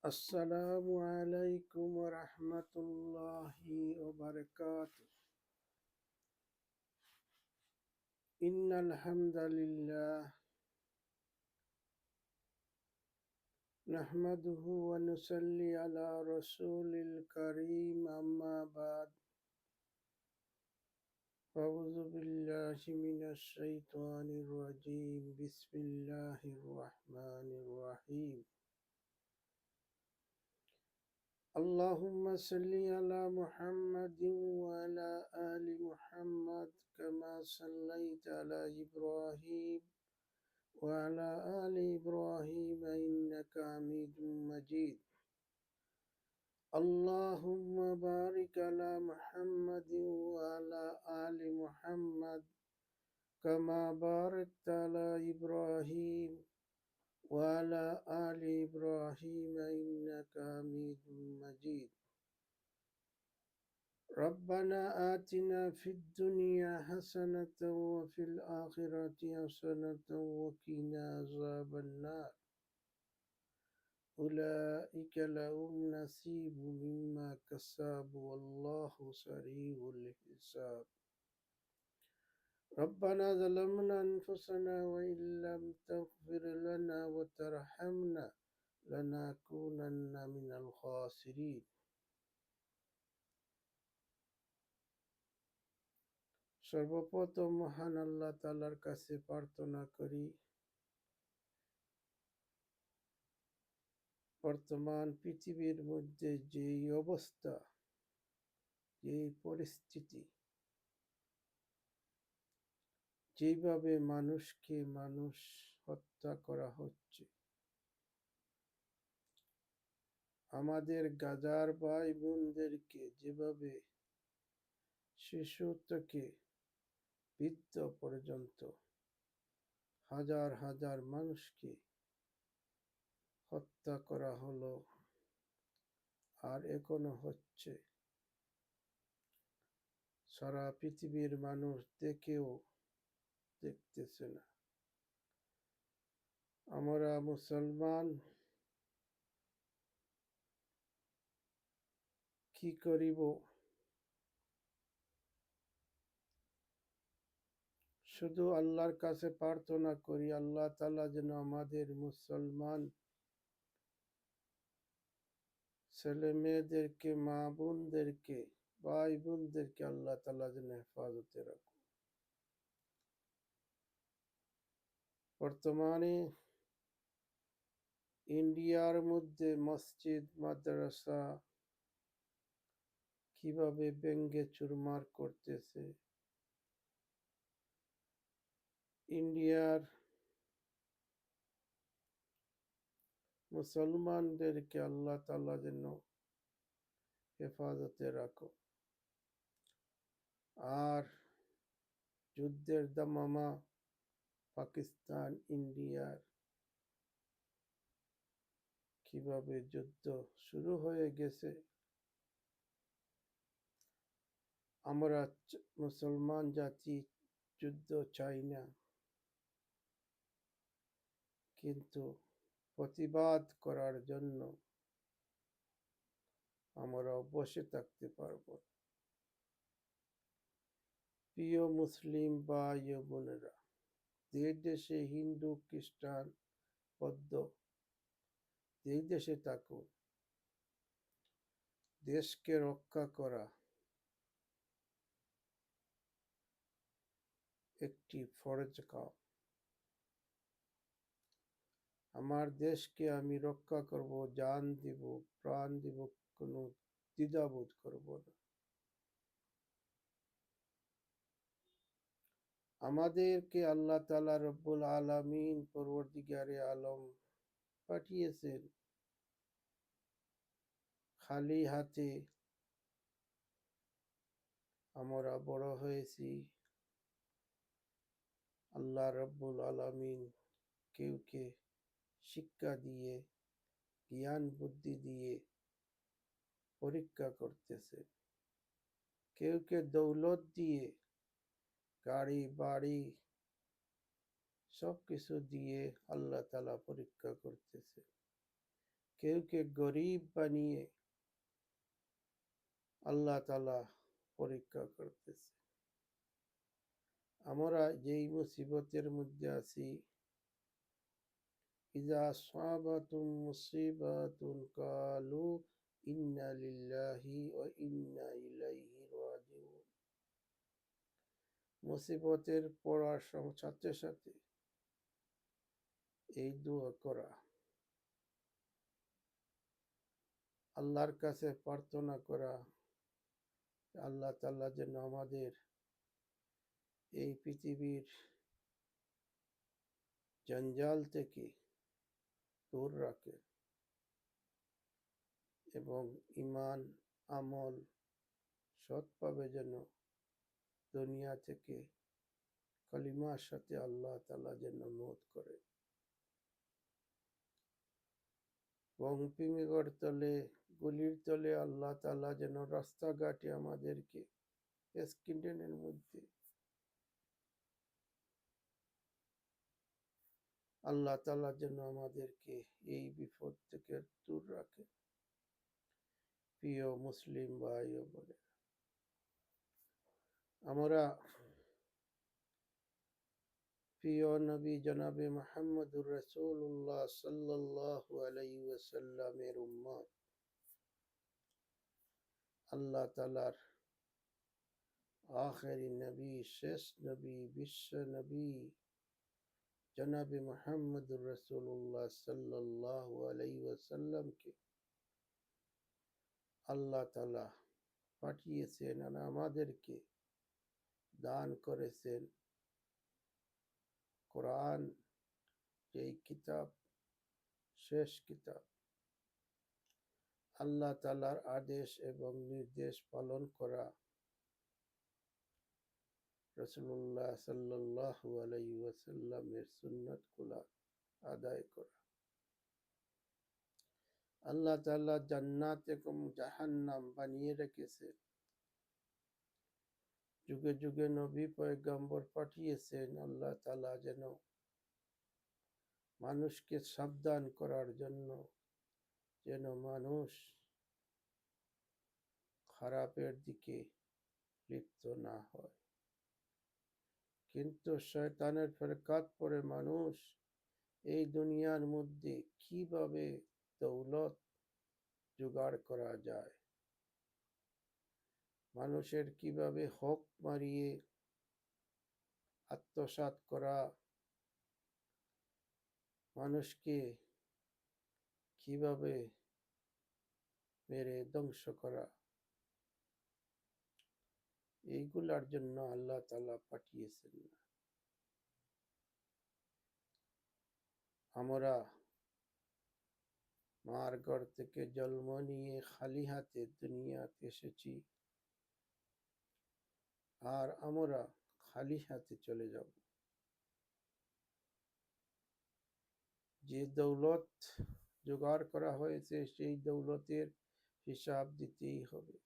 السلام عليكم ورحمة الله وبركاته. إن الحمد لله نحمده ونصلي على رسول الكريم أما بعد. أعوذ بالله من الشيطان الرجيم. بسم الله الرحمن الرحيم. اللهم صل على محمد وعلى آل محمد كما صليت على إبراهيم وعلى آل إبراهيم إنك حميد مجيد. اللهم بارك على محمد وعلى آل محمد كما باركت على إبراهيم وعلى آل إبراهيم إنك حميد مجيد. ربنا آتنا في الدنيا حسنة وفي الآخرة حسنة وقنا عذاب النار. أولئك لهم نصيب مما كسبوا والله سريع الحساب. ربنا ظلمنا أنفسنا وإن لم تغفر لنا وترحمنا لنكونن من الخاسرين. সর্বপ্রথম মহান আল্লাহ তাআলার কাছে প্রার্থনা করি, বর্তমান পৃথিবীর মধ্যে যেই অবস্থা, যেই পরিস্থিতি, যেভাবে মানুষকে মানুষ হত্যা করা হচ্ছে, আমাদের গাজার ভাই বোনদেরকে যেভাবে শিশু থেকে বৃদ্ধ পর্যন্ত হাজার হাজার মানুষকে হত্যা করা হলো আর এখনো হচ্ছে, সারা পৃথিবীর মানুষ দেখেও দেখতেছে না। আমরা মুসলমান কি করিব? শুধু আল্লাহর কাছে প্রার্থনা করি, আল্লাহ তাআলা যেন আমাদের মুসলমান ছেলে মেয়েদেরকে, মা বোনদেরকে, ভাই বোনদেরকে আল্লাহ তাআলা যেন হেফাজতে রাখুন। বর্তমানে ইন্ডিয়ার মধ্যে মসজিদ মাদ্রাসা কিভাবে ভেঙ্গে চুরমার করতেছে, ইন্ডিয়ার মুসলমানদেরকে আল্লাহ তাআলা যেন হেফাজতে রাখো। আর যুদ্ধের দামামা পাকিস্তান ইন্ডিয়ার কিভাবে যুদ্ধ শুরু হয়ে গেছে, আমরা মুসলমান জাতি যুদ্ধ চাই না, কিন্তু প্রতিবাদ করার জন্য আমরা বসে থাকতে পারবো না। প্রিয় মুসলিম ভাই ও বোনেরা, যে দেশে হিন্দু খ্রিস্টান বৌদ্ধ যেই দেশে থাকুন, দেশকে রক্ষা করা একটি ফরজ কাজ। আমার দেশকে আমি রক্ষা করব, জান দিব, প্রাণ দিব, কোনো দ্বিধাবোধ করব না। আমাদেরকে আল্লাহ তাআলা রব্বুল আলামিন পরওয়ারদিগারে আলম পাঠিয়েছেন, খালি হাতে আমরা বড় হয়েছি। আল্লাহ রব্বুল আলামিন কেউকে শিক্ষা দিয়ে, জ্ঞান বুদ্ধি দিয়ে পরীক্ষা করতেছে, কেউকে দৌলত দিয়ে, গাড়ি বাড়ি সবকিছু দিয়ে আল্লাহ তাআলা পরীক্ষা করতেছে। কেউকে গরিব বানিয়ে আল্লাহ তাআলা পরীক্ষা করতেছে। আমরা যেই মুসিবতের মধ্যে আছি, ইযা আসাবাতুম মুসিবাতুন ক্বালু ইন্না লিল্লাহি ওয়া ইন্না ইলাইহি রাজিউন। মুসিবতের পড়ার সাথে সাথে এই দোয়া করা, আল্লাহর কাছে প্রার্থনা করা, আল্লাহ তাআলা যেন আমাদের এই পৃথিবীর জঞ্জাল থেকে দূর রাখে এবং ঈমান আমল সৎভাবে যেন দুনিয়া থেকে কালিমার সাথে আল্লাহ তাআলা যেন মউত করে। বঙ্কিমের তলে গুলির তলে আল্লাহ তাআলা যেন রাস্তাঘাটে আমাদেরকে অ্যাক্সিডেন্টের মধ্যে আল্লাহ তাআলা যেন আমাদেরকে এই বিপদ থেকে দূর রাখে। প্রিয় মুসলিম ভাই ও বোনেরা, আমরা প্রিয় নবী জনাবে মুহাম্মদুর রাসূলুল্লাহ সাল্লাল্লাহু আলাইহি ওয়াসাল্লামের উম্মত। আল্লাহ তাআলার আখেরি নবী, শেষ নবী, বিশ্ব নবী জনাবে মুহাম্মদুর রাসূলুল্লাহ সাল্লাল্লাহু আলাইহি ওয়াসাল্লামকে আল্লাহ তাআলা পাঠিয়েছেন আর আমাদেরকে দান করেছেন কোরআন, যেই কিতাব, শেষ কিতাব। আল্লাহ তাআলার আদেশ এবং নির্দেশ পালন করা, রাসূলুল্লাহ সাল্লাল্লাহু আলাইহি ওয়াসাল্লামের সুন্নাতগুলো আদায় করা। আল্লাহ তাআলা জান্নাত এবং জাহান্নাম বানিয়ে রেখেছেন। যুগে যুগে নবী পয়গম্বর পাঠিয়েছেন আল্লাহ তাআলা যেন মানুষকে সাবধান করার জন্য, যেন মানুষ খারাপের দিকে লিপ্ত না হয়। কিন্তু শয়তানের ফেরকাত পড়ে মানুষ এই দুনিয়ার মধ্যে কিভাবে দৌলত জোগাড় করা যায়, মানুষের কিভাবে হক মারিয়ে আত্মসাৎ করা, মানুষকে কিভাবে মেরে ধ্বংস করা, এইগুলার জন্য আল্লাহ তাআলা পাঠিয়েছেন না। আমরা মার ঘর থেকে জন্ম নিয়ে খালি হাতে দুনিয়াতে এসেছি, আর আমরা খালি হাতে চলে যাব। যে দৌলত জোগাড় করা হয়েছে সেই দৌলতের হিসাব দিতেই হবে।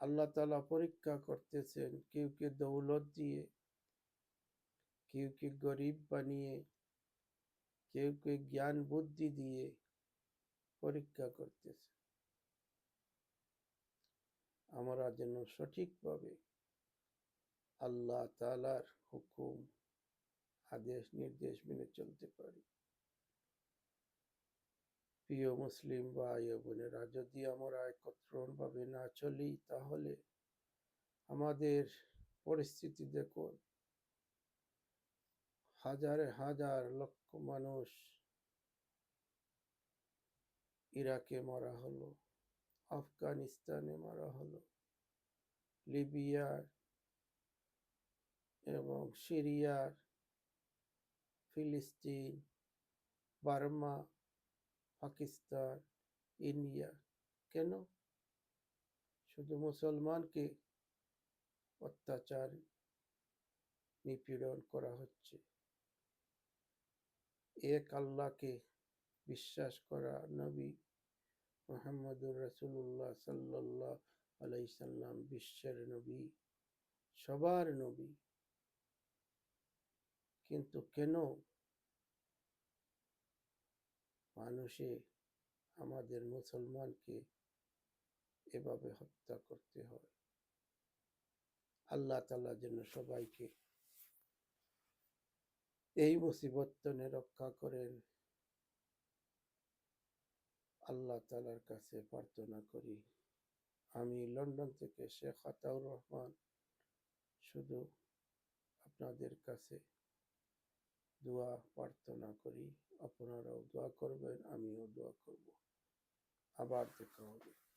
আল্লাহ তাআলা পরীক্ষা করতেছেন, কেউকে দৌলত দিয়ে, কেউকে গরিব বানিয়ে, কেউকে জ্ঞান বুদ্ধি দিয়ে পরীক্ষা করতেছে। আমরা যেন সঠিকভাবে আল্লাহ তাআলার হুকুম, আদেশ নির্দেশ মেনে চলতে পারি। প্রিয় মুসলিম ভাই ও বোনেরা, যদি আমরা একত্রভাবে না চলি তাহলে আমাদের পরিস্থিতি দেখুন। হাজারে হাজার লক্ষ মানুষ ইরাকে মারা হলো, আফগানিস্তানে মারা হলো, লিবিয়ার এবং সিরিয়ার, ফিলিস্তিন, বার্মা, পাকিস্তান, ইন্ডিয়া। কেন? শুধু মুসলমানকে অত্যাচার নিপীড়ন করা হচ্ছে। এক আল্লাহকে বিশ্বাস করা নবী মুহাম্মদুর রাসূলুল্লাহ সাল্লাল্লাহু আলাইহি সাল্লাম বিশ্বের নবী, সবার নবী। কিন্তু কেন মানুষে আমাদের মুসলমানকে এভাবে হত্যা করতে হয়। আল্লাহ তাআলা যেন সবাইকে এই মুসিবত থেকে রক্ষা করেন, আল্লাহ তাআলার কাছে প্রার্থনা করি। আমি লন্ডন থেকে শেখ আতাউর রহমান শুধু আপনাদের কাছে দোয়া প্রার্থনা করি, আপনারাও দোয়া করবেন, আমিও দোয়া করব। আবার দেখা হবে।